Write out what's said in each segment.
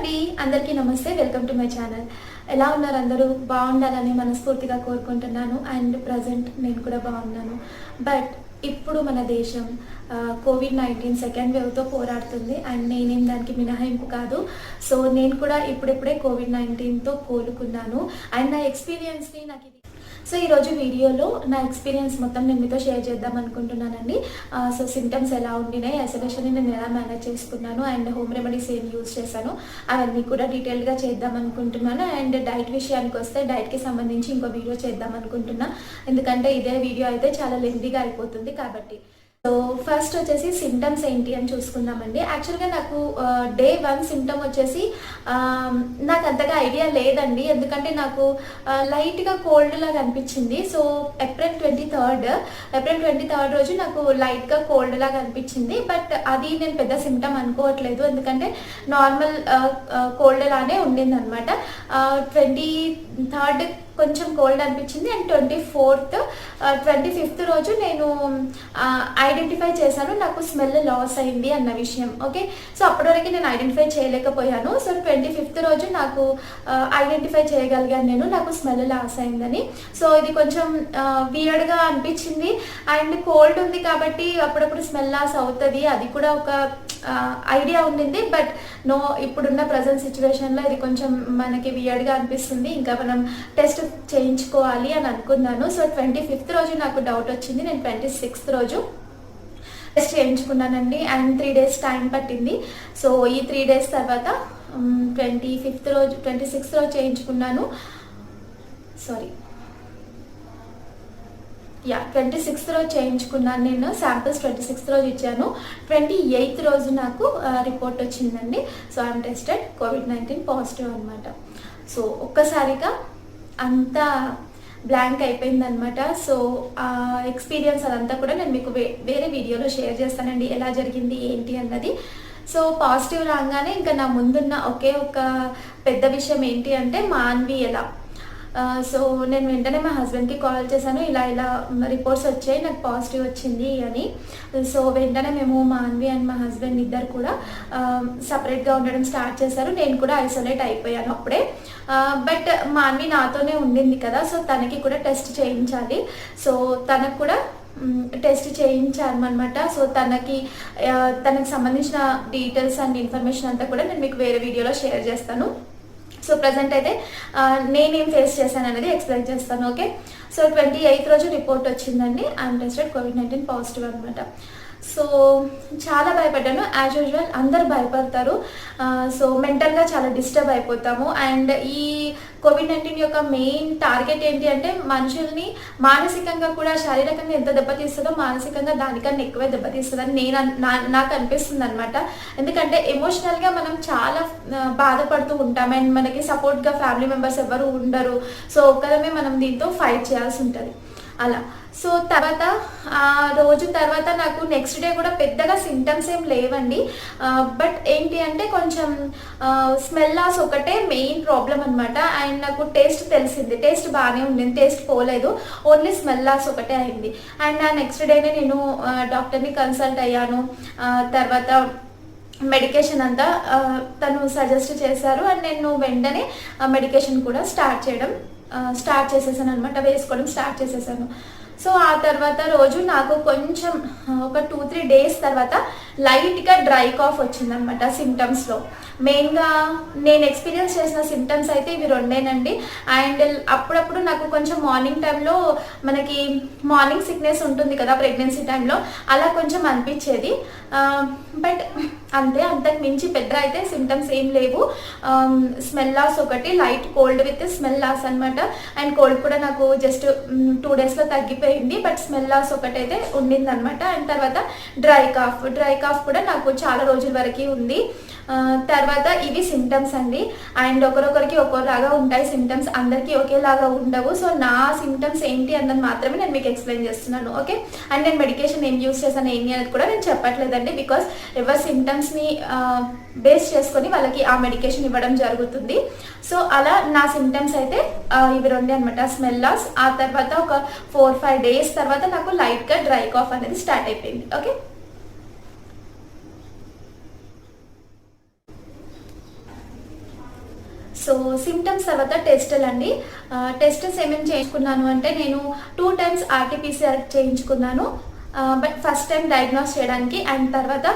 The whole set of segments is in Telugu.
అండి, అందరికీ నమస్తే. Welcome to my channel. ఎలా ఉన్నారు? అందరూ బాగుండాలని మనస్ఫూర్తిగా కోరుకుంటున్నాను. అండ్ ప్రజెంట్ నేను కూడా బాగున్నాను. బట్ ఇప్పుడు మన దేశం కోవిడ్-19 సెకండ్ వేవ్తో పోరాడుతుంది. అండ్ నేనేం దానికి మినహాయింపు కాదు. సో నేను కూడా ఇప్పుడిప్పుడే కోవిడ్-19తో కోలుకున్నాను. అండ్ నా ఎక్స్పీరియన్స్ని నాకు సో ఈరోజు వీడియోలో నా ఎక్స్పీరియన్స్ మొత్తం నేను మీతో షేర్ చేద్దాం అనుకుంటున్నానండి. సో సిమ్టమ్స్ ఎలా ఉండినాయి, ఐసోలేషన్ని నేను ఎలా మేనేజ్ చేసుకున్నాను, అండ్ హోమ్ రెమెడీస్ ఏం యూజ్ చేశాను అవన్నీ కూడా డీటెయిల్గా చేద్దాం అనుకుంటున్నాను. అండ్ డైట్ విషయానికి వస్తే డైట్కి సంబంధించి ఇంకో వీడియో చేద్దాం అనుకుంటున్నా, ఎందుకంటే ఇదే వీడియో అయితే చాలా లెంతీగా అయిపోతుంది కాబట్టి. సో ఫస్ట్ వచ్చేసి సిమ్టమ్స్ ఏంటి అని చూసుకుందామండి. యాక్చువల్గా నాకు డే 1 సిమ్టమ్ వచ్చేసి నాకు అంతగా ఐడియా లేదండి, ఎందుకంటే నాకు లైట్గా కోల్డ్ లాగా అనిపించింది. సో ఏప్రిల్ 23 రోజు నాకు లైట్గా కోల్డ్ లాగా అనిపించింది. బట్ అది నేను పెద్ద సిమ్టమ్ అనుకోవట్లేదు, ఎందుకంటే నార్మల్ కోల్డ్ లానే ఉండింది అనమాట. 23 కొంచెం కోల్డ్ అనిపించింది. అండ్ 25th రోజు నేను ఐడెంటిఫై చేశాను నాకు స్మెల్ లాస్ అయింది అన్న విషయం. ఓకే, సో అప్పటివరకు నేను ఐడెంటిఫై చేయలేకపోయాను. సో 25th రోజు నాకు ఐడెంటిఫై చేయగలిగాను నేను, నాకు స్మెల్ లాస్ అయిందని. సో ఇది కొంచెం వియర్డ్గా అనిపించింది. అండ్ కోల్డ్ ఉంది కాబట్టి అప్పుడప్పుడు స్మెల్ లాస్ అవుతుంది, అది కూడా ఒక ఐడియా ఉండింది. బట్ నో, ఇప్పుడున్న ప్రజెంట్ సిచ్యువేషన్లో ఇది కొంచెం మనకి వియర్డ్గా అనిపిస్తుంది, ఇంకా మనం టెస్ట్ చేయించుకోవాలి అని అనుకున్నాను. సో 25th రోజు నాకు డౌట్ వచ్చింది. నేను 26th రోజు టెస్ట్ చేయించుకున్నానండి. అండ్ 3 days టైం పట్టింది. సో ఈ 3 days తర్వాత 26th రోజు చేయించుకున్నాను. 26th రోజు చేయించుకున్నాను నేను. శాంపిల్స్ 26th రోజు ఇచ్చాను. 28th రోజు నాకు రిపోర్ట్ వచ్చిందండి. So I'm tested COVID-19 positive అనమాట. సో ఒక్కసారిగా అంతా బ్లాంక్ అయిపోయిందనమాట. సో ఆ ఎక్స్పీరియన్స్ అదంతా కూడా నేను మీకు వేరే వీడియోలో షేర్ చేస్తానండి, ఎలా జరిగింది ఏంటి అన్నది. సో పాజిటివ్ రాగానే ఇంకా నా ముందున్న ఒకే ఒక పెద్ద విషయం ఏంటి అంటే మాన్వి ఎలా. సో నేను వెంటనే మా హస్బెండ్కి కాల్ చేశాను, ఇలా రిపోర్ట్స్ వచ్చాయి, నాకు పాజిటివ్ వచ్చింది అని. సో వెంటనే మేము మాన్వి అండ్ మా హస్బెండ్ ఇద్దరు కూడా సపరేట్గా ఉండడం స్టార్ట్ చేశారు. నేను కూడా ఐసోలేట్ అయిపోయాను అప్పుడే. బట్ మాన్వి నాతోనే ఉండింది కదా, సో తనకి కూడా టెస్ట్ చేయించాలి. సో తనకు కూడా టెస్ట్ చేయించామన్నమాట. సో తనకి సంబంధించిన డీటెయిల్స్ అండ్ ఇన్ఫర్మేషన్ అంతా కూడా నేను మీకు వేరే వీడియోలో షేర్ చేస్తాను. సో ప్రజెంట్ అయితే నేనేం ఫేస్ చేశాను అనేది ఎక్స్ప్లెయిన్ చేస్తాను. ఓకే, సో 28th రోజు రిపోర్ట్ వచ్చిందండి. ఐఎమ్ టెస్టెడ్ కోవిడ్-19 పాజిటివ్ అనమాట. సో చాలా భయపడ్డాను. యాజ్ యూజువల్ అందరు భయపడతారు. సో మెంటల్గా చాలా డిస్టర్బ్ అయిపోతాము. అండ్ ఈ కోవిడ్-19 యొక్క మెయిన్ టార్గెట్ ఏంటి అంటే మనుషుల్ని మానసికంగా కూడా, శారీరకంగా ఎంత దెబ్బతీస్తుందో మానసికంగా దానికన్నా ఎక్కువే దెబ్బతీస్తుందని నాకు అనిపిస్తుంది అనమాట. ఎందుకంటే ఎమోషనల్గా మనం చాలా బాధపడుతూ ఉంటాం అండ్ మనకి సపోర్ట్గా ఫ్యామిలీ మెంబర్స్ ఎవరు ఉండరు. సో ఒక్కదమే మనం దీంతో ఫైట్ చేయాల్సి ఉంటుంది అలా. సో తర్వాత రోజు తర్వాత నాకు నెక్స్ట్ డే కూడా పెద్దగా సిమ్టమ్స్ ఏం లేవండి. బట్ ఏంటి అంటే కొంచెం స్మెల్ లాస్ ఒకటే మెయిన్ ప్రాబ్లం అనమాట. అండ్ నాకు టేస్ట్ తెలిసింది, టేస్ట్ బాగానే ఉండింది, టేస్ట్ పోలేదు, ఓన్లీ స్మెల్ లాస్ ఒకటే అయింది. అండ్ ఆ నెక్స్ట్ డేనే నేను డాక్టర్ని కన్సల్ట్ అయ్యాను. తర్వాత మెడికేషన్ అంతా తను సజెస్ట్ చేశారు. అండ్ నేను వెంటనే మెడికేషన్ కూడా స్టార్ట్ చేసేసాను అనమాట, వేసుకోవడం స్టార్ట్ చేసేసాను. సో ఆ తర్వాత రోజు నాకు కొంచెం ఒక 2-3 days తర్వాత లైట్గా డ్రై కాఫ్ వచ్చిందనమాట సిమ్టమ్స్లో. మెయిన్గా నేను ఎక్స్పీరియన్స్ చేసిన సిమ్టమ్స్ అయితే ఇవి రెండేనండి. అండ్ అప్పుడప్పుడు నాకు కొంచెం మార్నింగ్ టైంలో మనకి మార్నింగ్ సిక్నెస్ ఉంటుంది కదా ప్రెగ్నెన్సీ టైంలో, అలా కొంచెం అనిపించేది. బట్ అంతకు మించి పెద్దగా అయితే సిమ్టమ్స్ ఏం లేవు. స్మెల్ లాస్ ఒకటి, light cold with smell loss అనమాట. అండ్ కోల్డ్ కూడా నాకు జస్ట్ 2 daysలో తగ్గిపోయింది. బట్ స్మెల్ లాస్ ఒకటైతే ఉండింది అనమాట. అండ్ తర్వాత డ్రై కాఫ్ కూడా నాకు చాలా రోజుల వరకు ఉంది. తర్వాత ఇవి సిమ్టమ్స్ అండి. అండ్ ఒకరొకరికి ఒక్కోలాగా ఉంటాయి సిమ్టమ్స్, అందరికీ ఒకేలాగా ఉండవు. సో నా సిమ్టమ్స్ ఏంటి అన్నది మాత్రమే నేను మీకు ఎక్స్ప్లెయిన్ చేస్తున్నాను. ఓకే, అండ్ నేను మెడికేషన్ ఏం యూస్ చేశాను ఏంటి అనేది కూడా నేను చెప్పట్లేదండి, బికాస్ ఎవరి సిమ్టమ్స్ని బేస్ చేసుకొని వాళ్ళకి ఆ మెడికేషన్ ఇవ్వడం జరుగుతుంది. సో అలా నా సిమ్టమ్స్ అయితే ఇవి రెండే అనమాట, స్మెల్ లాస్. ఆ తర్వాత ఒక 4-5 days తర్వాత నాకు లైట్గా డ్రై కాఫ్ అనేది స్టార్ట్ అయిపోయింది. ఓకే, సో సిమ్టమ్స్ తర్వాత టెస్టులు అండి. టెస్టెస్ ఏమేమి చేయించుకున్నాను అంటే నేను 2 టైమ్స్ ఆర్టీపీసీఆర్ చేయించుకున్నాను. బట్ ఫస్ట్ టైం డయాగ్నోస్ చేయడానికి అండ్ తర్వాత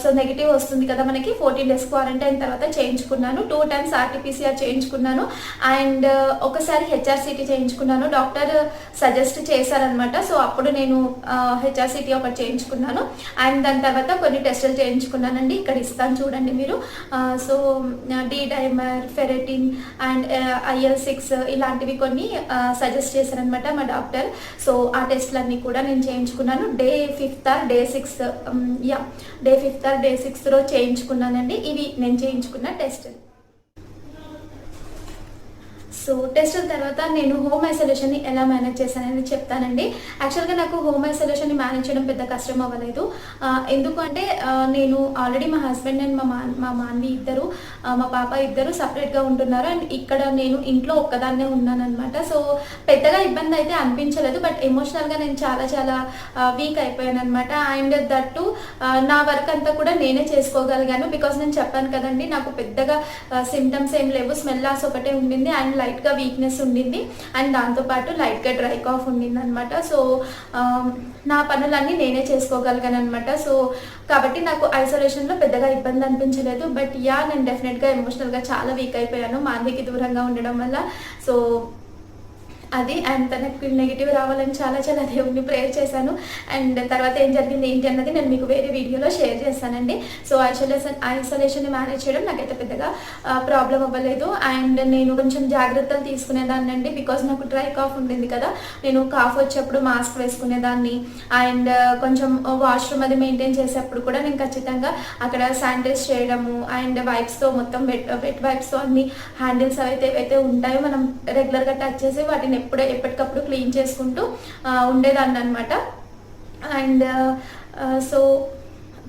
సో నెగిటివ్ వస్తుంది కదా మనకి 14 డేస్ క్వారంటైన్ తర్వాత చేయించుకున్నాను. 2 టైమ్స్ ఆర్టీపీసీఆర్ చేయించుకున్నాను అండ్ ఒకసారి హెచ్ఆర్సిటీ చేయించుకున్నాను. డాక్టర్ సజెస్ట్ చేశారనమాట. సో అప్పుడు నేను హెచ్ఆర్సిటీ ఒకటి చేయించుకున్నాను అండ్ దాని తర్వాత కొన్ని టెస్టులు చేయించుకున్నానండి. ఇక్కడ ఇస్తాను చూడండి మీరు. So D dimer, ferritin and IL-6 ఇలాంటివి కొన్ని సజెస్ట్ చేశారనమాట మా డాక్టర్. సో ఆ టెస్టులన్నీ కూడా నేను చేయించుకున్నాను. Day 5th or day 6th day 5th or day 6th రోజు చేయించుకున్నానండి. ఇవి నేను చేయించుకున్న టెస్ట్. సో టెస్టుల తర్వాత నేను హోమ్ ఐసోలేషన్ని ఎలా మేనేజ్ చేశానని చెప్తానండి. యాక్చువల్గా నాకు హోమ్ ఐసోలేషన్ని మేనేజ్ చేయడం పెద్ద కష్టం అవ్వలేదు. ఎందుకంటే నేను ఆల్రెడీ మా హస్బెండ్ అండ్ మా మాన్వి ఇద్దరు, మా పాప ఇద్దరు సపరేట్గా ఉంటున్నారు అండ్ ఇక్కడ నేను ఇంట్లో ఒక్కదాన్నే ఉన్నాను అనమాట. సో పెద్దగా ఇబ్బంది అయితే అనిపించలేదు. బట్ ఎమోషనల్గా నేను చాలా చాలా వీక్ అయిపోయాను అనమాట. అండ్ దట్టు నా వర్క్ అంతా కూడా నేనే చేసుకోగలిగాను. బికాస్ నేను చెప్పాను కదండి, నాకు పెద్దగా సిమ్టమ్స్ ఏం లేవు. స్మెల్ లాస్ ఒకటే ఉండింది అండ్ లైట్గా వీక్నెస్ ఉండింది అండ్ దాంతోపాటు లైట్గా డ్రై కాఫ్ ఉండింది అనమాట. సో నా పనులన్నీ నేనే చేసుకోగలిగాను అనమాట. సో కాబట్టి నాకు ఐసోలేషన్లో పెద్దగా ఇబ్బంది అనిపించలేదు. బట్ నేను డెఫినెట్గా ఎమోషనల్గా చాలా వీక్ అయిపోయాను మాందికి దూరంగా ఉండడం వల్ల. సో అది అండ్ తనకు నెగిటివ్ రావాలని చాలా చాలా దేవుడిని ప్రేయర్ చేశాను. అండ్ తర్వాత ఏం జరిగింది ఏంటి అన్నది నేను మీకు వేరే వీడియోలో షేర్ చేస్తానండి. సో ఐసోలేషన్ని మేనేజ్ చేయడం నాకైతే పెద్దగా ప్రాబ్లం అవ్వలేదు. అండ్ నేను కొంచెం జాగ్రత్తలు తీసుకునేదాన్ని అండి. బికాజ్ నాకు డ్రై కాఫ్ ఉండింది కదా, నేను కాఫ్ వచ్చేప్పుడు మాస్క్ వేసుకునేదాన్ని. అండ్ కొంచెం వాష్రూమ్ అది మెయింటైన్ చేసేప్పుడు కూడా నేను ఖచ్చితంగా అక్కడ శానిటైజ్ చేయడము అండ్ వైప్స్తో మొత్తం వెట్ వైప్స్తో అన్ని హ్యాండిల్స్ ఏవైతే ఉంటాయో మనం రెగ్యులర్గా టచ్ చేసి వాటిని ఎప్పటికప్పుడు క్లీన్ చేసుకుంటూ ఉండేదాన్ని అనమాట. అండ్ సో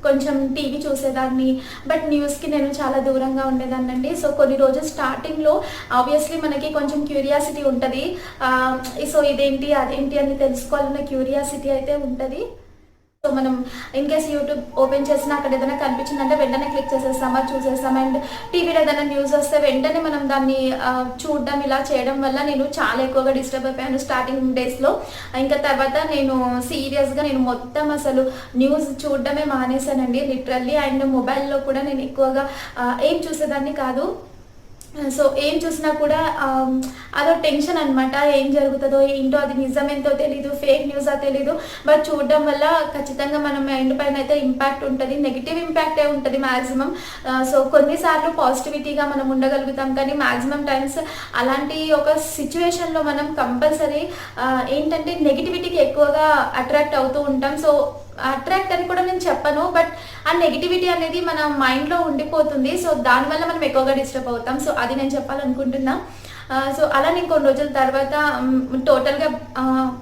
కొంచెం టీవీ చూసేదాన్ని. బట్ న్యూస్కి నేను చాలా దూరంగా ఉండేదాన్ని అండి. సో కొన్ని రోజులు స్టార్టింగ్లో ఆబ్వియస్లీ మనకి కొంచెం క్యూరియాసిటీ ఉంటుంది. సో ఇదేంటి అదేంటి అని తెలుసుకోవాలన్న క్యూరియాసిటీ అయితే ఉంటుంది. సో మనం ఇన్ కేస్ యూట్యూబ్ ఓపెన్ చేసినా అక్కడ ఏదైనా కనిపించిందంటే వెంటనే క్లిక్ చేసేస్తాం, అది చూసేస్తాం. అండ్ టీవీలో ఏదైనా న్యూస్ వస్తే వెంటనే మనం దాన్ని చూడడం ఇలా చేయడం వల్ల నేను చాలా ఎక్కువగా డిస్టర్బ్ అయిపోయాను స్టార్టింగ్ డేస్లో. ఇంకా తర్వాత నేను సీరియస్గా నేను మొత్తం అసలు న్యూస్ చూడడమే మానేశానండి లిటరల్లీ. అండ్ మొబైల్లో కూడా నేను ఎక్కువగా ఏం చూసేదాన్ని కాదు. సో ఏం చూసినా కూడా అదో టెన్షన్ అనమాట. ఏం జరుగుతుందో ఏంటో, అది నిజమేంతో తెలీదు, ఫేక్ న్యూసా తెలీదు. బట్ చూడడం వల్ల ఖచ్చితంగా మన మైండ్ పైన అయితే ఇంపాక్ట్ ఉంటుంది, నెగిటివ్ ఇంపాక్టే ఉంటుంది మ్యాక్సిమం. సో కొన్నిసార్లు పాజిటివిటీగా మనం ఉండగలుగుతాం, కానీ మ్యాక్సిమం టైమ్స్ అలాంటి ఒక సిచ్యువేషన్లో మనం కంపల్సరీ ఏంటంటే నెగిటివిటీకి ఎక్కువగా అట్రాక్ట్ అవుతూ ఉంటాం. సో అట్రాక్ట్ అని కూడా నేను చెప్పను, బట్ ఆ నెగిటివిటీ అనేది మన మైండ్లో ఉండిపోతుంది. సో దానివల్ల మనం ఎక్కువగా డిస్టర్బ్ అవుతాం. సో అది నేను చెప్పాలనుకుంటున్నా. సో అలా నేను కొన్ని రోజుల తర్వాత టోటల్గా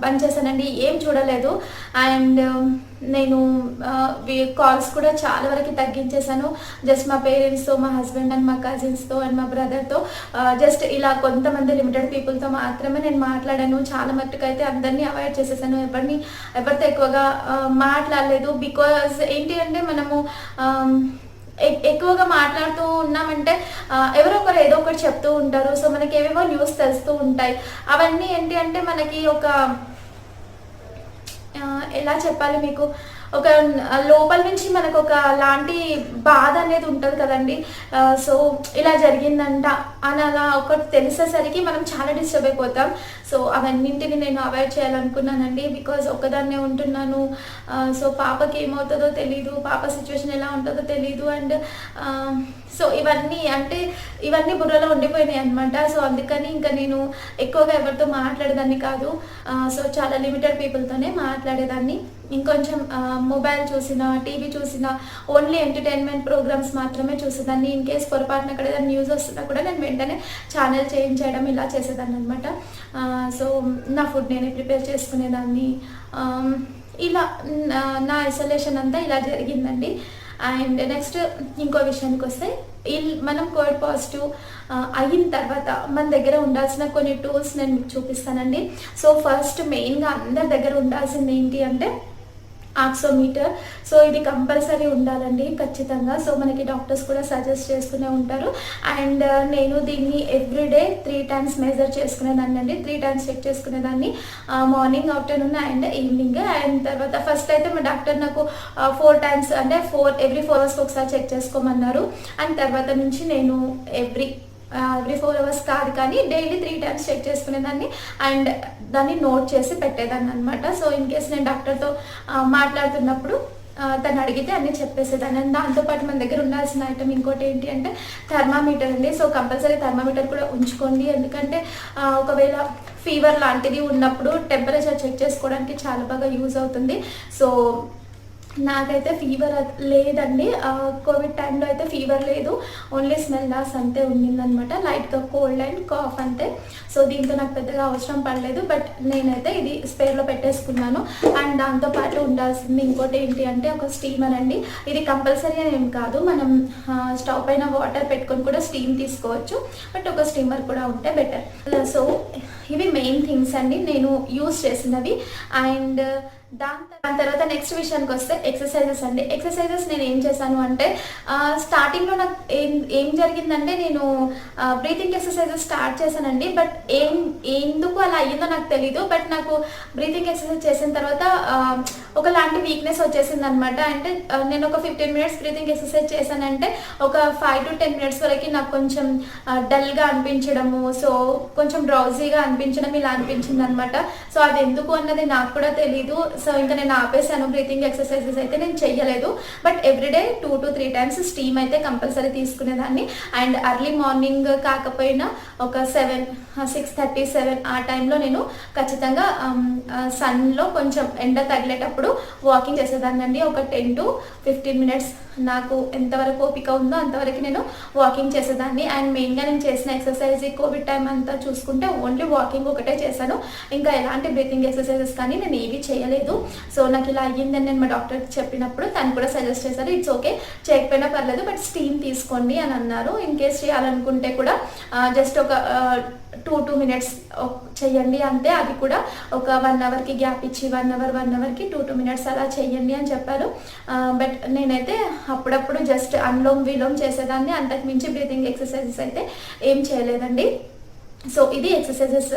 బంద్ చేశానండి, ఏం చూడలేదు. అండ్ నేను కాల్స్ కూడా చాలా వరకు తగ్గించేశాను. జస్ట్ మా పేరెంట్స్తో, మా హస్బెండ్ అండ్ మా కజిన్స్తో అండ్ మా బ్రదర్తో జస్ట్ ఇలా కొంతమంది లిమిటెడ్ పీపుల్తో మాత్రమే నేను మాట్లాడాను. చాలా మట్టుకు అయితే అందరినీ అవాయిడ్ చేసేసాను, ఎవరితో ఎక్కువగా మాట్లాడలేదు. బికాజ్ ఏంటి అంటే మనము ఎక్కువగా మాట్లాడుతూ ఉన్నామంటే ఎవరో ఒకరు ఏదో ఒకటి చెప్తూ ఉంటారు. సో మనకి ఏవేవో న్యూస్ తెలుస్తూ ఉంటాయి. అవన్నీ ఏంటి అంటే మనకి ఒక ఎలా చెప్పాలి మీకు, ఒక లోపల నుంచి మనకు ఒక లాంటి బాధ అనేది ఉంటుంది కదండి. సో ఇలా జరిగిందంట అని అలా ఒకటి తెలిసేసరికి మనం చాలా డిస్టర్బ్ అయిపోతాం. సో అవన్నింటిని నేను అవాయిడ్ చేయాలనుకున్నానండి. బికాజ్ ఒక్కదాన్నే ఉంటున్నాను. సో పాపకి ఏమవుతుందో తెలీదు, పాప సిచ్యువేషన్ ఎలా ఉంటుందో తెలీదు. అండ్ సో ఇవన్నీ బుర్రలో ఉండిపోయినాయి అనమాట. సో అందుకని ఇంకా నేను ఎక్కువగా ఎవరితో మాట్లాడేదాన్ని కాదు. సో చాలా లిమిటెడ్ పీపుల్తోనే మాట్లాడేదాన్ని. ఇంకొంచెం మొబైల్ చూసినా, టీవీ చూసినా ఓన్లీ ఎంటర్టైన్మెంట్ ప్రోగ్రామ్స్ మాత్రమే చూసేదాన్ని. ఇన్ కేస్ పొరపాటున అక్కడ ఏదైనా న్యూస్ వస్తున్నా కూడా నేను వెంటనే ఛానల్ చేంజ్ చేయడం ఇలా చేసేదాన్ని అనమాట. సో నా ఫుడ్ నేనే ప్రిపేర్ చేసుకునేదాన్ని. ఇలా నా ఐసోలేషన్ అంతా ఇలా జరిగిందండి. అండ్ నెక్స్ట్ ఇంకో విషయానికి వస్తే, మనం కోవిడ్ పాజిటివ్ అయిన తర్వాత మన దగ్గర ఉండాల్సిన కొన్ని టూల్స్ నేను మీకు చూపిస్తానండి. సో ఫస్ట్ మెయిన్గా అందరి దగ్గర ఉండాల్సింది ఏంటి అంటే ఆక్సోమీటర్. సో ఇది కంపల్సరీ ఉండాలండి ఖచ్చితంగా. సో మనకి డాక్టర్స్ కూడా సజెస్ట్ చేస్తూనే ఉంటారు. అండ్ నేను దీన్ని ఎవ్రీడే 3 times మెజర్ చేసుకునేదాన్ని అండి. 3 times చెక్ చేసుకునేదాన్ని, morning, afternoon and evening. And తర్వాత ఫస్ట్ అయితే మా డాక్టర్ నాకు 4 times అంటే ఎవ్రీ 4 hours ఒకసారి చెక్ చేసుకోమన్నారు. అండ్ తర్వాత నుంచి నేను ఎవ్రీ 4 hours కాదు కానీ డైలీ 3 times చెక్ చేసుకునేదాన్ని అండ్ దాన్ని నోట్ చేసి పెట్టేదాన్ని అనమాట. సో ఇన్ కేస్ నేను డాక్టర్తో మాట్లాడుతున్నప్పుడు తను అడిగితే అన్నీ చెప్పేసేదాన్ని. అండ్ దాంతోపాటు మన దగ్గర ఉండాల్సిన ఐటమ్ ఇంకోటి ఏంటి అంటే థర్మామీటర్ అండి. సో కంపల్సరీ థర్మామీటర్ కూడా ఉంచుకోండి, ఎందుకంటే ఒకవేళ ఫీవర్ లాంటిది ఉన్నప్పుడు టెంపరేచర్ చెక్ చేసుకోవడానికి చాలా బాగా యూజ్ అవుతుంది. సో నాకైతే ఫీవర్ లేదండి, కోవిడ్ టైంలో అయితే ఫీవర్ లేదు, ఓన్లీ స్మెల్ లాస్ అంతే ఉండిందనమాట, లైట్గా కోల్డ్ అండ్ కాఫ్ అంతే. సో దీంతో నాకు పెద్దగా అవసరం పడలేదు, బట్ నేనైతే ఇది స్పేర్లో పెట్టేసుకున్నాను. అండ్ దాంతోపాటు ఉండాల్సింది ఇంకోటి ఏంటి అంటే ఒక స్టీమర్ అండి. ఇది కంపల్సరీ అని ఏం కాదు, మనం స్టవ్ పైన వాటర్ పెట్టుకొని కూడా స్టీమ్ తీసుకోవచ్చు, బట్ ఒక స్టీమర్ కూడా ఉంటే బెటర్. సో ఇవి మెయిన్ థింగ్స్ అండి నేను యూజ్ చేసినవి. అండ్ దాని తర్వాత నెక్స్ట్ విషయానికి వస్తే ఎక్సర్సైజెస్ అండి. ఎక్సర్సైజెస్ నేను ఏం చేశాను అంటే స్టార్టింగ్లో నాకు ఏం జరిగిందంటే నేను బ్రీతింగ్ ఎక్సర్సైజెస్ స్టార్ట్ చేశానండి. బట్ ఎందుకు అలా అయ్యిందో నాకు తెలీదు, బట్ నాకు బ్రీతింగ్ ఎక్సర్సైజ్ చేసిన తర్వాత ఒకలాంటి వీక్నెస్ వచ్చేసింది అనమాట. అంటే నేను ఒక 15 minutes బ్రీతింగ్ ఎక్సర్సైజ్ చేశానంటే ఒక 5 to 10 minutes వరకు నాకు కొంచెం డల్గా అనిపించడము, సో కొంచెం డ్రౌజీగా అనిపించడం ఇలా అనిపించింది అనమాట. సో అది ఎందుకు అన్నది నాకు కూడా తెలీదు. సో ఇంకా నేను ఆపేసాను, బ్రీతింగ్ ఎక్సర్సైజెస్ అయితే నేను చెయ్యలేదు. But everyday 2 to 3 times steam అయితే కంపల్సరీ తీసుకునేదాన్ని. అండ్ ఎర్లీ మార్నింగ్ కాకపోయినా ఒక 6:37 ఆ టైంలో నేను ఖచ్చితంగా సన్లో కొంచెం ఎండ తగిలేటప్పుడు వాకింగ్ చేసేదాన్ని అండి. ఒక 10 to 15 minutes నాకు ఎంతవరకు ఓపిక ఉందో అంతవరకు నేను వాకింగ్ చేసేదాన్ని. అండ్ మెయిన్గా నేను చేసిన ఎక్సర్సైజ్ కోవిడ్ టైం అంతా చూసుకుంటే ఓన్లీ వాకింగ్ ఒకటే చేశాను, ఇంకా ఎలాంటి బ్రీతింగ్ ఎక్సర్సైజెస్ కానీ నేను ఏవి చేయలేదు. సో నాకు ఇలా అయ్యిందని నేను మా డాక్టర్కి చెప్పినప్పుడు తను కూడా సజెస్ట్ చేశారు, ఇట్స్ ఓకే చేయకపోయినా పర్లేదు బట్ స్టీమ్ తీసుకోండి అని అన్నారు. ఇన్ కేస్ చేయాలనుకుంటే కూడా జస్ట్ ఒక 2 minutes చెయ్యండి అంతే, అది కూడా ఒక 1 hourకి గ్యాప్ ఇచ్చి 1 hourకి 2 minutes అలా చెయ్యండి అని చెప్పారు. బట్ నేనైతే అప్పుడప్పుడు జస్ట్ అనులోమ్ విలోమ్ చేసేదాన్ని, అంతకు మించి బ్రీతింగ్ ఎక్సర్సైజెస్ అయితే ఏం చేయలేదండి. సో ఇది ఎక్సర్సైజెస్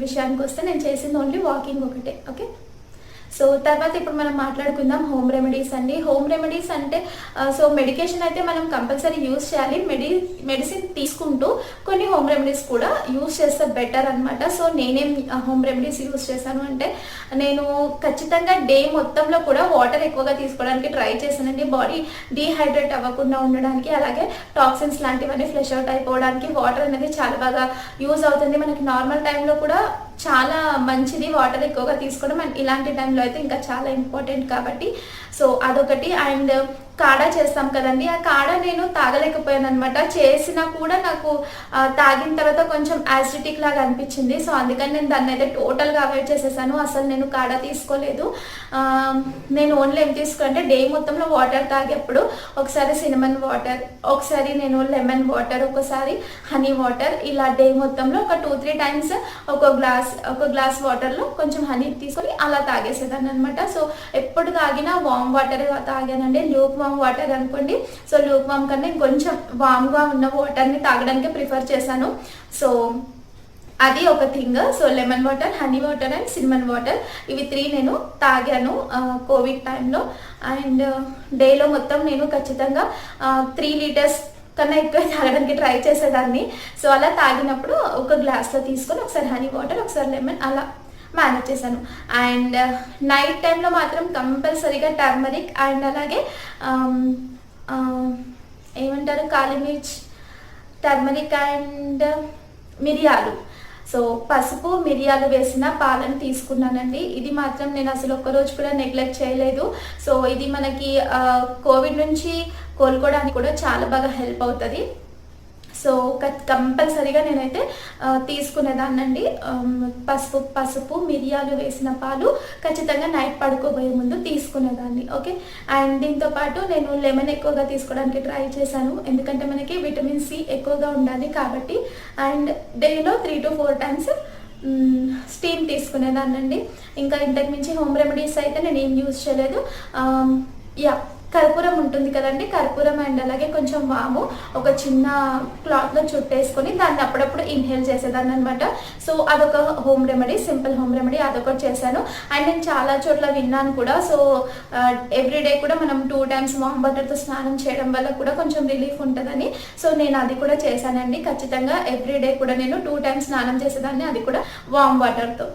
విషయానికి వస్తే నేను చేసింది ఓన్లీ వాకింగ్ ఒకటే. ఓకే, సో తర్వాత ఇప్పుడు మనం మాట్లాడుకుందాం హోమ్ రెమెడీస్ అండి. హోమ్ రెమెడీస్ అంటే సో మెడికేషన్ అయితే మనం కంపల్సరీ యూజ్ చేయాలి, మెడిసిన్ తీసుకుంటూ కొన్ని హోమ్ రెమెడీస్ కూడా యూజ్ చేస్తే బెటర్ అనమాట. సో నేనేం హోమ్ రెమెడీస్ యూజ్ చేశాను అంటే నేను ఖచ్చితంగా డే మొత్తంలో కూడా వాటర్ ఎక్కువగా తీసుకోవడానికి ట్రై చేశానండి, బాడీ డీహైడ్రేట్ అవ్వకుండా ఉండడానికి, అలాగే టాక్సిన్స్ లాంటివన్నీ ఫ్లెష్ అవుట్ అయిపోవడానికి వాటర్ అనేది చాలా బాగా యూజ్ అవుతుంది. మనకి నార్మల్ టైంలో కూడా చాలా మంచిది వాటర్ ఎక్కువగా తీసుకోవడం, అండ్ ఇలాంటి టైంలో అయితే ఇంకా చాలా ఇంపార్టెంట్ కాబట్టి. సో అదొకటి. అండ్ కాడా చేస్తాం కదండి, ఆ కాడా నేను తాగలేకపోయాను అనమాట. చేసినా కూడా నాకు తాగిన తర్వాత కొంచెం యాసిడిక్ లాగా అనిపించింది. సో అందుకని నేను దాన్ని అయితే టోటల్గా అవాయిడ్ చేసేసాను, అసలు నేను కాడా తీసుకోలేదు. నేను ఓన్లీ ఏం తీసుకుంటే డే మొత్తంలో వాటర్ తాగేప్పుడు ఒకసారి సినమన్ వాటర్, ఒకసారి నేను లెమన్ వాటర్, ఒకసారి హనీ వాటర్, ఇలా డే మొత్తంలో ఒక 2-3 times ఒక గ్లాస్ వాటర్లో కొంచెం హనీ తీసుకొని అలా తాగేసేదాన్ని అనమాట. సో ఎప్పుడు తాగినా వామ్ వాటర్ తాగానండి, లూక్ వామ్ వాటర్ అనుకోండి. సో లూక్ వామ్ కన్నా కొంచెం వామ్గా ఉన్న వాటర్ని తాగడానికి ప్రిఫర్ చేశాను. సో అది ఒక thing. So lemon water, honey water and cinnamon water, ఇవి 3 నేను తాగాను కోవిడ్ టైంలో. అండ్ డేలో మొత్తం నేను ఖచ్చితంగా 3 liters కన్నా ఎక్కువ తాగడానికి ట్రై చేసేదాన్ని. సో అలా తాగినప్పుడు ఒక గ్లాస్లో తీసుకొని ఒకసారి హనీ వాటర్, ఒకసారి లెమన్ అలా మేనేజ్ చేశాను. అండ్ నైట్ టైంలో మాత్రం కంపల్సరీగా టర్మరిక్ అండ్ అలాగే ఏమంటారు కాలి మిర్చ్, టర్మరిక్ అండ్ మిరియాలు, సో పసుపు మిరియాలు వేసిన పాలను తీసుకున్నానండి. ఇది మాత్రం నేను అసలు ఒక్కరోజు కూడా నెగ్లెక్ట్ చేయలేదు. సో ఇది మనకి కోవిడ్ నుంచి కోలుకోవడానికి కూడా చాలా బాగా హెల్ప్ అవుతుంది. సో కంపల్సరీగా నేనైతే తీసుకునేదాన్నండి. పసుపు మిరియాలు వేసిన పాలు ఖచ్చితంగా నైట్ పడుకోబోయే ముందు తీసుకునేదాన్ని. ఓకే, అండ్ దీంతోపాటు నేను లెమన్ ఎక్కువగా తీసుకోవడానికి ట్రై చేశాను, ఎందుకంటే మనకి విటమిన్ సి ఎక్కువగా ఉండాలి కాబట్టి. అండ్ డేలో 3 to 4 times స్టీమ్ తీసుకునేదాన్నండి. ఇంకా ఇంతకు మించి హోమ్ రెమెడీస్ అయితే నేను ఏం యూజ్ చేయలేదు. యా కర్పూరం ఉంటుంది కదండి, కర్పూరం అండ్ అలాగే కొంచెం వాము ఒక చిన్న క్లాత్లో చుట్టేసుకొని దాన్ని అప్పుడప్పుడు ఇన్హేల్ చేసేదాన్ని అనమాట. సో అదొక home remedy, simple home remedy, అదొకటి చేశాను. అండ్ నేను చాలా చోట్ల విన్నాను కూడా. సో ఎవ్రీడే కూడా మనం 2 times వామ్ వాటర్తో స్నానం చేయడం వల్ల కూడా కొంచెం రిలీఫ్ ఉంటుందని సో నేను అది కూడా చేశానండి. ఖచ్చితంగా ఎవ్రీడే కూడా నేను 2 times స్నానం చేసేదాన్ని, అది కూడా వామ్ వాటర్తో.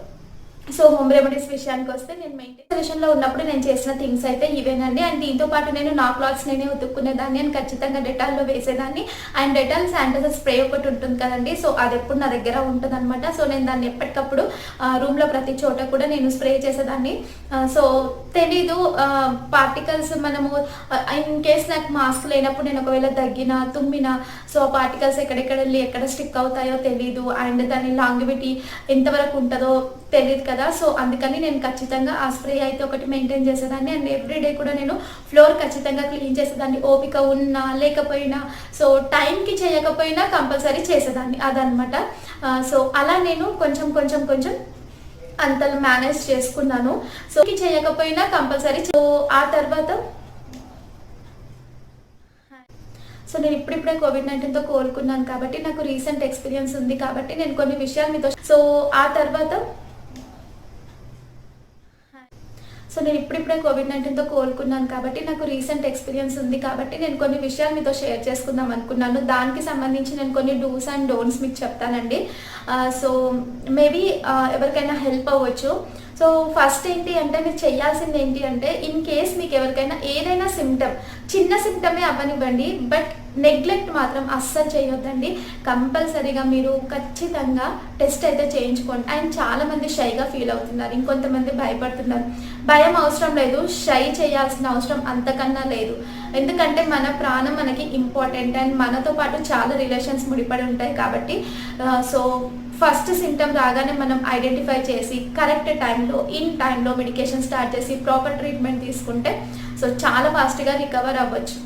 సో హోమ్ రెమెడీస్ విషయానికి వస్తే నేను మెయింటైన్ విషయంలో ఉన్నప్పుడు నేను చేసిన థింగ్స్ అయితే ఇవేనండి. అండ్ దీంతో పాటు నేను నా క్లాత్స్ నేనే ఉతుక్కునేదాన్ని అండ్ ఖచ్చితంగా డెటాల్లో వేసేదాన్ని. అండ్ డెటాల్ శానిటైజర్ స్ప్రే ఒకటి ఉంటుంది కదండి, సో అది ఎప్పుడు నా దగ్గర ఉంటుంది అనమాట. సో నేను దాన్ని ఎప్పటికప్పుడు రూమ్లో ప్రతి చోట కూడా నేను స్ప్రే చేసేదాన్ని. సో తెలీదు పార్టికల్స్ మనము ఇన్ కేస్ నాకు మాస్క్ లేనప్పుడు నేను ఒకవేళ దగ్గినా తుమ్మినా సో పార్టికల్స్ ఎక్కడెక్కడ వెళ్ళి ఎక్కడ స్టిక్ అవుతాయో తెలీదు. అండ్ దాని లాంగివిటీ ఎంతవరకు ఉంటుందో తెలియదు కదా. సో అందుకని నేను ఖచ్చితంగా ఆ స్ప్రే అయితే ఒకటి మెయింటైన్ చేసేదాన్ని. అండ్ ఎవ్రీడే కూడా నేను ఫ్లోర్ ఖచ్చితంగా క్లీన్ చేసేదాన్ని, ఓపిక ఉన్నా లేకపోయినా. సో టైంకి చేయకపోయినా కంపల్సరీ చేసేదాన్ని, అదనమాట. సో అలా నేను కొంచెం కొంచెం కొంచెం అంత మేనేజ్ చేసుకున్నాను. సో చేయకపోయినా కంపల్సరీ. సో ఆ తర్వాత సో నేను ఇప్పుడిప్పుడే కోవిడ్-19తో కోలుకున్నాను కాబట్టి నాకు రీసెంట్ ఎక్స్పీరియన్స్ ఉంది కాబట్టి నేను కొన్ని విషయాలు మీతో సో ఆ తర్వాత సో నేను ఇప్పుడిప్పుడే కోవిడ్-19తో కోలుకున్నాను కాబట్టి నాకు రీసెంట్ ఎక్స్పీరియన్స్ ఉంది కాబట్టి నేను కొన్ని విషయాలు మీతో షేర్ చేసుకుందాం అనుకున్నాను. దానికి సంబంధించి నేను కొన్ని డూస్ అండ్ డోంట్స్ మీకు చెప్తానండి. సో మేబీ ఎవరికైనా హెల్ప్ అవ్వచ్చు. సో ఫస్ట్ ఏంటి అంటే మీరు చేయాల్సింది ఏంటి అంటే ఇన్ కేస్ మీకు ఎవరికైనా ఏదైనా సిమ్టమ్, చిన్న సిమ్టమే అవ్వనివ్వండి, బట్ నెగ్లెక్ట్ మాత్రం అస్సలు చేయొద్దండి. కంపల్సరీగా మీరు ఖచ్చితంగా టెస్ట్ అయితే చేయించుకోండి. అండ్ చాలామంది షైగా ఫీల్ అవుతున్నారు, ఇంకొంతమంది భయపడుతున్నారు. భయం అవసరం లేదు, షై చేయాల్సిన అవసరం అంతకన్నా లేదు. ఎందుకంటే మన ప్రాణం మనకి ఇంపార్టెంట్ అండ్ మనతో పాటు చాలా రిలేషన్స్ ముడిపడి ఉంటాయి కాబట్టి సో ఫస్ట్ సిమ్టమ్ రాగానే మనం ఐడెంటిఫై చేసి కరెక్ట్ టైంలో మెడికేషన్ స్టార్ట్ చేసి ప్రాపర్ ట్రీట్మెంట్ తీసుకుంటే సో చాలా ఫాస్ట్గా రికవర్ అవ్వచ్చు.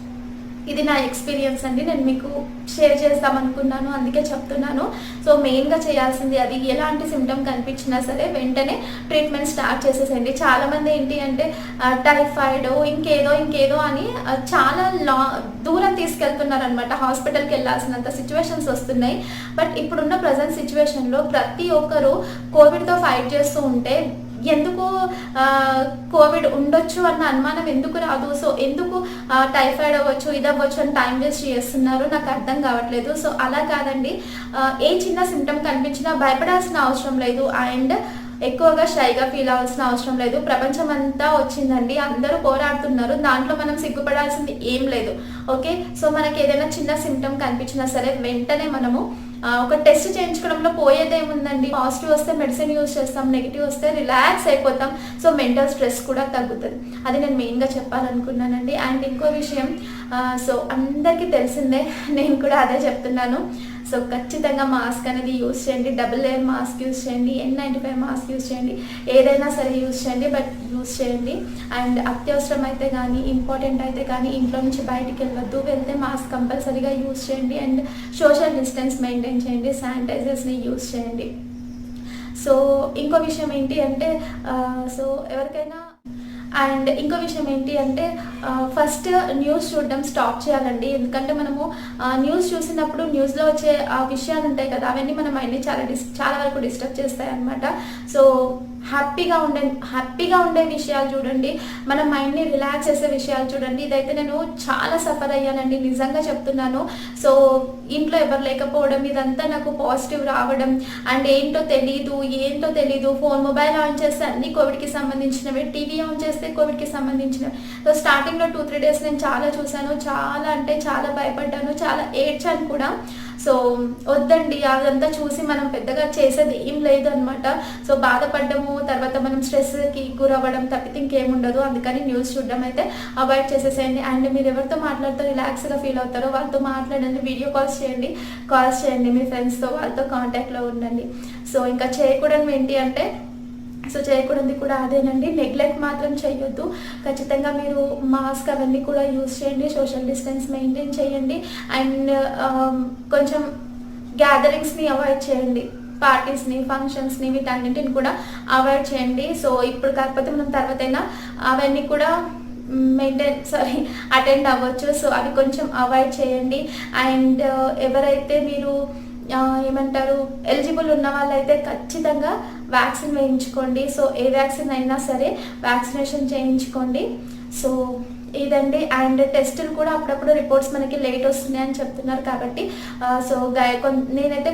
ఇది నా ఎక్స్పీరియన్స్ అండి, నేను మీకు షేర్ చేస్తామనుకున్నాను, అందుకే చెప్తున్నాను. సో మెయిన్గా చేయాల్సింది అది. ఎలాంటి సిమ్టమ్ కనిపించినా సరే వెంటనే ట్రీట్మెంట్ స్టార్ట్ చేసేసండి. చాలామంది ఏంటి అంటే టైఫాయిడ్ ఇంకేదో అని చాలా దూరం తీసుకెళ్తున్నారు అనమాట. హాస్పిటల్కి వెళ్ళాల్సినంత సిచ్యువేషన్స్ వస్తున్నాయి. బట్ ఇప్పుడున్న ప్రజెంట్ సిచ్యువేషన్లో ప్రతి ఒక్కరూ కోవిడ్తో ఫైట్ చేస్తూ ఉంటే ఎందుకు కోవిడ్ ఉండొచ్చు అన్న అనుమానం ఎందుకు రాదు? సో ఎందుకు టైఫాయిడ్ అవ్వచ్చు, ఇది అవ్వచ్చు అని టైం వేస్ట్ చేస్తున్నారు, నాకు అర్థం కావట్లేదు. సో అలా కాదండి, ఏ చిన్న సిమ్టమ్ కనిపించినా భయపడాల్సిన అవసరం లేదు. అండ్ ఎక్కువగా షైగా ఫీల్ అవ్వాల్సిన అవసరం లేదు. ప్రపంచం అంతా వచ్చిందండి, అందరూ పోరాడుతున్నారు, దాంట్లో మనం సిగ్గుపడాల్సింది ఏం లేదు. ఓకే, సో మనకి ఏదైనా చిన్న సిమ్టమ్ కనిపించినా సరే వెంటనే మనము ఒక టెస్ట్ చేయించుకోవడంలో పోయేదేముందండి. పాజిటివ్ వస్తే మెడిసిన్ యూజ్ చేస్తాం, నెగిటివ్ వస్తే రిలాక్స్ అయిపోతాం. సో మెంటల్ స్ట్రెస్ కూడా తగ్గుతుంది. అది నేను మెయిన్గా చెప్పాలనుకున్నానండి. అండ్ ఇంకో విషయం, సో అందరికీ తెలిసిందే, నేను కూడా అదే చెప్తున్నాను. సో ఖచ్చితంగా మాస్క్ అనేది యూజ్ చేయండి, డబుల్ లేయర్ మాస్క్ యూజ్ చేయండి, N95 మాస్క్ యూజ్ చేయండి, ఏదైనా సరే యూజ్ చేయండి, బట్ యూజ్ చేయండి. అండ్ అత్యవసరం అయితే కానీ ఇంపార్టెంట్ అయితే కానీ ఇంట్లో నుంచి బయటికి వెళ్ళొద్దు, వెళ్తే మాస్క్ కంపల్సరీగా యూజ్ చేయండి. అండ్ సోషల్ డిస్టెన్స్ మెయింటైన్ చేయండి, శానిటైజర్స్ని యూజ్ చేయండి. సో ఇంకో విషయం ఏంటి అంటే సో ఎవరికైనా అండ్ ఇంకో విషయం ఏంటి అంటే ఫస్ట్ న్యూస్ చూడడం స్టాప్ చేయాలండి. ఎందుకంటే మనము న్యూస్ చూసినప్పుడు న్యూస్లో వచ్చే విషయాలు ఉంటాయి కదా, అవన్నీ మన మైండ్ని చాలా వరకు డిస్టర్బ్ చేస్తాయి అన్నమాట. సో హ్యాపీగా ఉండే విషయాలు చూడండి, మన మైండ్ని రిలాక్స్ చేసే విషయాలు చూడండి. ఇదైతే నేను చాలా సఫర్ అయ్యానండి, నిజంగా చెప్తున్నాను. సో ఇంట్లో ఎవరు లేకపోవడం, ఇదంతా నాకు పాజిటివ్ రావడం అండ్ ఏంటో తెలీదు. మొబైల్ ఆన్ చేస్తే అన్ని కోవిడ్కి సంబంధించినవి, టీవీ ఆన్ చేస్తే కోవిడ్కి సంబంధించినవి. సో స్టార్టింగ్లో 2-3 days నేను చాలా చూశాను, చాలా అంటే చాలా భయపడ్డాను, చాలా ఏడ్చాను కూడా. సో వద్దండి, అదంతా చూసి మనం పెద్దగా చేసేది ఏం లేదు అనమాట. సో బాధపడ్డము, తర్వాత మనం స్ట్రెస్కి గురవ్వడం తప్పితే ఇంకేముండదు. అందుకని న్యూస్ చూడడం అయితే అవాయిడ్ చేసేసేయండి. అండ్ మీరు ఎవరితో మాట్లాడుతూ రిలాక్స్గా ఫీల్ అవుతారో వాళ్ళతో మాట్లాడండి, వీడియో కాల్స్ చేయండి మీ ఫ్రెండ్స్తో, వాళ్ళతో కాంటాక్ట్లో ఉండండి. సో ఇంకా చేయకూడదు ఏంటి అంటే సో చేయకూడదు కూడా అదేనండి, నెగ్లెక్ట్ మాత్రం చేయొద్దు. ఖచ్చితంగా మీరు మాస్క్ అవన్నీ కూడా యూజ్ చేయండి, సోషల్ డిస్టెన్స్ మెయింటైన్ చేయండి. అండ్ కొంచెం గ్యాదరింగ్స్ని అవాయిడ్ చేయండి. పార్టీస్ని, ఫంక్షన్స్ని వీటన్నింటిని కూడా అవాయిడ్ చేయండి. సో ఇప్పుడు కాకపోతే మనం తర్వాతైనా అవన్నీ కూడా అటెండ్ అవ్వచ్చు. సో అవి కొంచెం అవాయిడ్ చేయండి. అండ్ ఎవరైతే మీరు ఏమంటారు ఎలిజిబుల్ ఉన్న వాళ్ళైతే ఖచ్చితంగా వ్యాక్సిన్ వేయించుకోండి. సో ఏ వ్యాక్సిన్ అయినా సరే వ్యాక్సినేషన్ చేయించుకోండి. సో ఇదండి. అండ్ టెస్టులు కూడా అప్పుడప్పుడు రిపోర్ట్స్ మనకి లేట్ వస్తున్నాయని చెప్తున్నారు కాబట్టి సో నేనైతే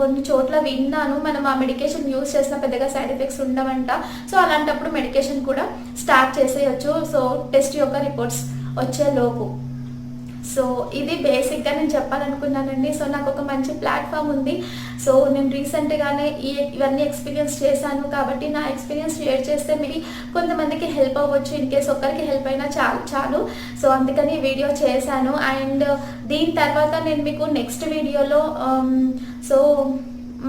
కొన్ని చోట్ల విన్నాను, మనం ఆ మెడికేషన్ యూజ్ చేసిన పెద్దగా సైడ్ ఎఫెక్ట్స్ ఉండవంట. సో అలాంటప్పుడు మెడికేషన్ కూడా స్టార్ట్ చేసేయచ్చు, సో టెస్ట్ యొక్క రిపోర్ట్స్ వచ్చేలోపు. సో ఇది బేసిక్గా నేను చెప్పాలనుకున్నానండి. సో నాకు ఒక మంచి ప్లాట్ఫామ్ ఉంది. సో నేను రీసెంట్గానే ఇవన్నీ ఎక్స్పీరియన్స్ చేశాను కాబట్టి నా ఎక్స్పీరియన్స్ షేర్ చేస్తే మీరు కొంతమందికి హెల్ప్ అవ్వచ్చు. ఇన్ కేస్ ఒక్కరికి హెల్ప్ అయినా చాలు. సో అందుకని వీడియో చేశాను. అండ్ దీని తర్వాత నేను మీకు నెక్స్ట్ వీడియోలో సో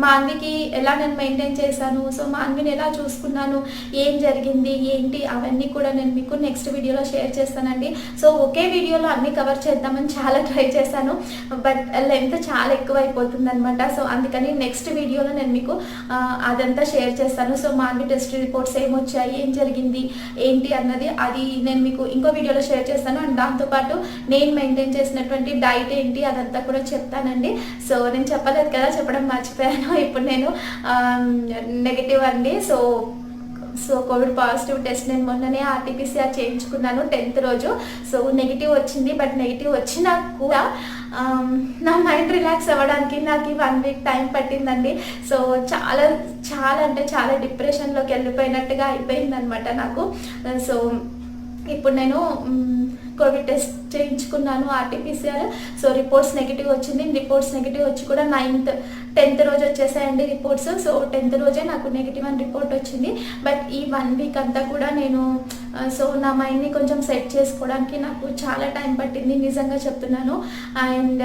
మాన్వికి ఎలా నేను మెయింటైన్ చేశాను, సో మాన్విని ఎలా చూసుకున్నాను, ఏం జరిగింది ఏంటి అవన్నీ కూడా నేను మీకు నెక్స్ట్ వీడియోలో షేర్ చేస్తానండి. సో ఒకే వీడియోలో అన్ని కవర్ చేద్దామని చాలా ట్రై చేశాను, బట్ లెంత్ చాలా ఎక్కువ అయిపోతుంది అనమాట. సో అందుకని నెక్స్ట్ వీడియోలో నేను మీకు అదంతా షేర్ చేస్తాను. సో మాన్వి టెస్ట్ రిపోర్ట్స్ ఏమొచ్చాయి, ఏం జరిగింది ఏంటి అన్నది అది నేను మీకు ఇంకో వీడియోలో షేర్ చేస్తాను. అండ్ దాంతోపాటు నేను మెయింటైన్ చేసినటువంటి డైట్ ఏంటి అదంతా కూడా చెప్తానండి. సో నేను చెప్పలేదు కదా, చెప్పడం మర్చిపోయాను. ఇప్పుడు నేను నెగిటివ్ అండి. సో కోవిడ్ పాజిటివ్ టెస్ట్ నేను మొన్ననే RT-PCR చేయించుకున్నాను 10th రోజు. సో నెగిటివ్ వచ్చింది. బట్ నెగిటివ్ వచ్చినా కూడా నా మైండ్ రిలాక్స్ అవ్వడానికి నాకు 1 వీక్ టైం పట్టిందండి. సో చాలా చాలా అంటే చాలా డిప్రెషన్లోకి వెళ్ళిపోయినట్టుగా అయిపోయింది అనమాట నాకు. సో ఇప్పుడు నేను కోవిడ్ టెస్ట్ చేయించుకున్నాను RT-PCR. సో రిపోర్ట్స్ నెగిటివ్ వచ్చింది. రిపోర్ట్స్ నెగిటివ్ వచ్చి కూడా 10th రోజు వచ్చేసాయండి రిపోర్ట్స్. సో 10th రోజే నాకు నెగిటివ్ అని రిపోర్ట్ వచ్చింది. బట్ ఈ 1 వీక్ అంతా కూడా నేను సో నా మైండ్ని కొంచెం సెట్ చేసుకోవడానికి నాకు చాలా టైం పట్టింది, నిజంగా చెప్తున్నాను. అండ్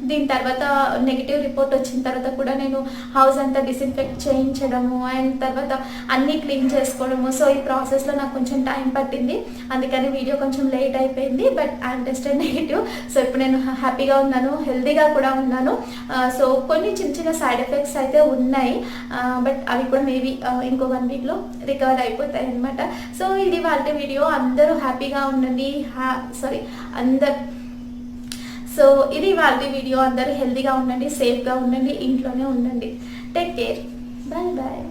దీని తర్వాత నెగిటివ్ రిపోర్ట్ వచ్చిన తర్వాత కూడా నేను హౌస్ అంతా డిస్ఇన్ఫెక్ట్ చేయించడము అండ్ తర్వాత అన్నీ క్లీన్ చేసుకోవడము. సో ఈ ప్రాసెస్లో నాకు కొంచెం టైం పట్టింది, అందుకని వీడియో కొంచెం లేట్ అయిపోయింది. But I'm tested negative. So ఇప్పుడు నేను హ్యాపీగా ఉన్నాను, హెల్తీగా కూడా ఉన్నాను. సో కొన్ని చిన్న చిన్న సైడ్ ఎఫెక్ట్స్ అయితే ఉన్నాయి, బట్ అవి కూడా మేబీ ఇంకో 1 వీక్లో రికవర్ అయిపోతాయి అనమాట. సో ఇది వాళ్ళ వీడియో. అందరూ హ్యాపీగా ఉండండి. సో ఇది వాళ్ళ వీడియో. అందరూ హెల్తీగా ఉండండి, సేఫ్గా ఉండండి, ఇంట్లోనే ఉండండి. Take care. Bye bye.